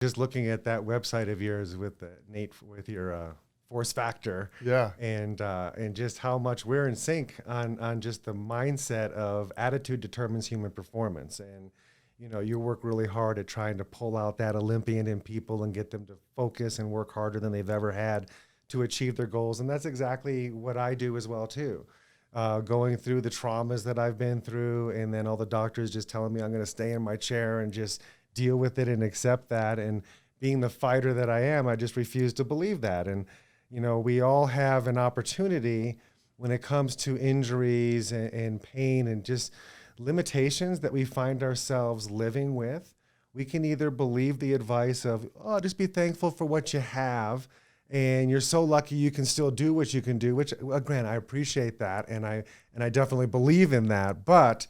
Just looking at that website of yours with Nate with your force factor, Yeah. and just how much we're in sync on just the mindset of attitude determines human performance. And you work really hard at trying to pull out that Olympian in people and get them to focus and work harder than they've ever had to achieve their goals. And that's exactly what I do as well too. Going through the traumas that I've been through, and then all the doctors just telling me I'm going to stay in my chair and just deal with it and accept that. And being the fighter that I am, I just refuse to believe that. And we all have an opportunity when it comes to injuries and pain and just limitations that we find ourselves living with. We can either believe the advice of, oh, just be thankful for what you have, and you're so lucky you can still do what you can do, which, again, I appreciate that, and I definitely believe in that. But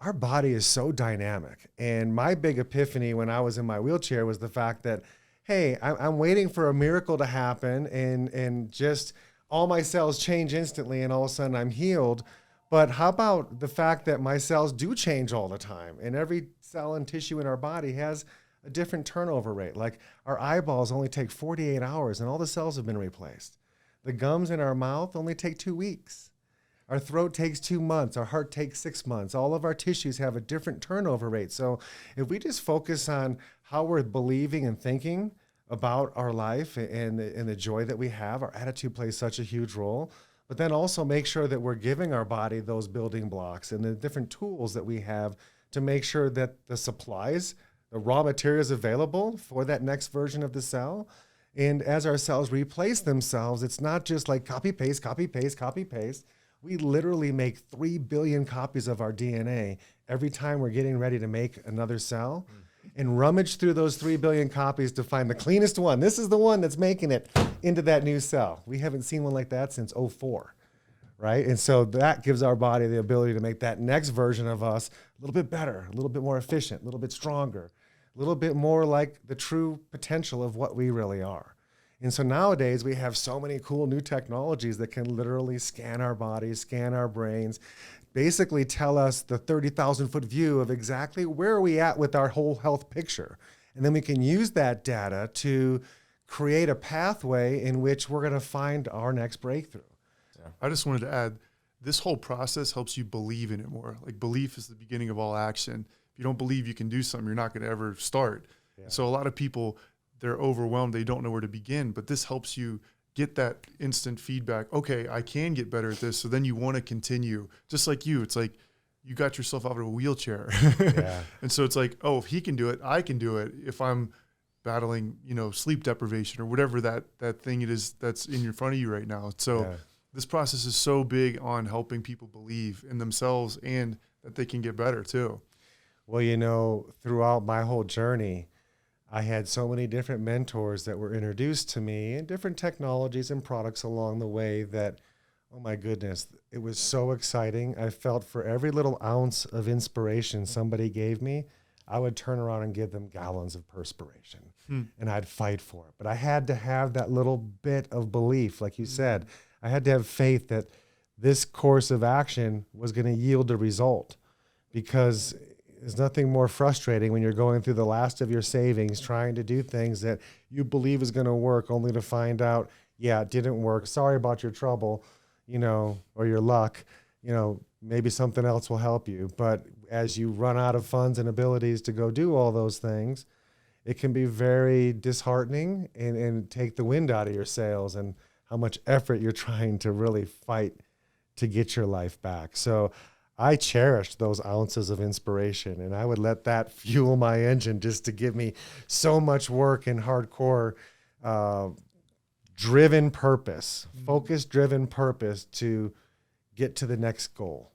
our body is so dynamic. And my big epiphany when I was in my wheelchair was the fact that, hey, I'm waiting for a miracle to happen, and just all my cells change instantly, and all of a sudden I'm healed. But how about the fact that my cells do change all the time, and every cell and tissue in our body has a different turnover rate? Like, our eyeballs only take 48 hours and all the cells have been replaced. The gums in our mouth only take 2 weeks. Our throat takes 2 months. Our heart takes 6 months. All of our tissues have a different turnover rate. So if we just focus on how we're believing and thinking about our life and the joy that we have, our attitude plays such a huge role. But then also make sure that we're giving our body those building blocks and the different tools that we have to make sure that the supplies, the raw materials available for that next version of the cell. And as our cells replace themselves, it's not just like copy, paste, copy, paste, copy, paste. We literally make 3 billion copies of our DNA every time we're getting ready to make another cell, and rummage through those 3 billion copies to find the cleanest one. This is the one that's making it into that new cell. We haven't seen one like that since '04, right? And so that gives our body the ability to make that next version of us a little bit better, a little bit more efficient, a little bit stronger, a little bit more like the true potential of what we really are. And so nowadays we have so many cool new technologies that can literally scan our bodies, scan our brains, basically tell us the 30,000-foot view of exactly where are we at with our whole health picture. And then we can use that data to create a pathway in which we're going to find our next breakthrough. Yeah. I just wanted to add, this whole process helps you believe in it more. Like, belief is the beginning of all action. If you don't believe you can do something, you're not going to ever start. Yeah. So a lot of people, they're overwhelmed. They don't know where to begin, but this helps you get that instant feedback. Okay, I can get better at this. So then you want to continue. Just like you, it's like you got yourself out of a wheelchair. Yeah. And so it's like, oh, if he can do it, I can do it. If I'm battling, sleep deprivation or whatever that thing it is that's in front of you right now. So this process is so big on helping people believe in themselves and that they can get better too. Well, throughout my whole journey, I had so many different mentors that were introduced to me and different technologies and products along the way that, oh my goodness, it was so exciting. I felt for every little ounce of inspiration somebody gave me, I would turn around and give them gallons of perspiration and I'd fight for it. But I had to have that little bit of belief, like you said. I had to have faith that this course of action was going to yield a result, because there's nothing more frustrating when you're going through the last of your savings trying to do things that you believe is going to work, only to find out, yeah, it didn't work. Sorry about your trouble, or your luck. Maybe something else will help you. But as you run out of funds and abilities to go do all those things, it can be very disheartening and take the wind out of your sails and how much effort you're trying to really fight to get your life back. So I cherished those ounces of inspiration, and I would let that fuel my engine just to give me so much work and hardcore driven purpose, focused driven purpose to get to the next goal,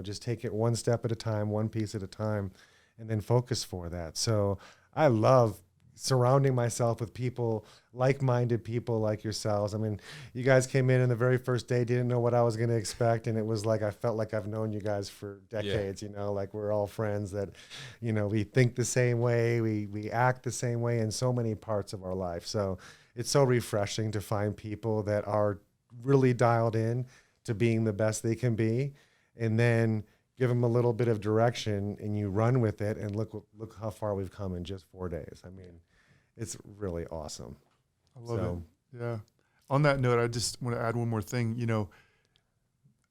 just take it one step at a time, one piece at a time, and then focus for that. So I love surrounding myself with people, like-minded people like yourselves. I mean, you guys came in the very first day, didn't know what I was going to expect. And it was like, I felt like I've known you guys for decades, like we're all friends that, we think the same way, we act the same way in so many parts of our life. So it's so refreshing to find people that are really dialed in to being the best they can be. And then give them a little bit of direction and you run with it, and look how far we've come in just 4 days. I mean, it's really awesome. I love it. Yeah. On that note, I just want to add one more thing. You know,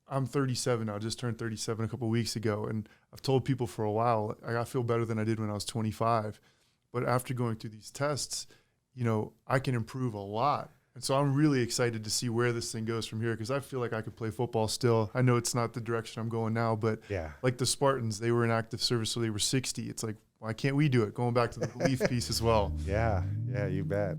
I'm 37 now, just turned 37 a couple of weeks ago. And I've told people for a while, I feel better than I did when I was 25. But after going through these tests, you know, I can improve a lot. And so I'm really excited to see where this thing goes from here, because I feel like I could play football still. I know it's not the direction I'm going now, but Yeah. like the Spartans, they were in active service, so they were 60. It's like, why can't we do it? Going back to the belief piece as well. Yeah. Yeah, you bet.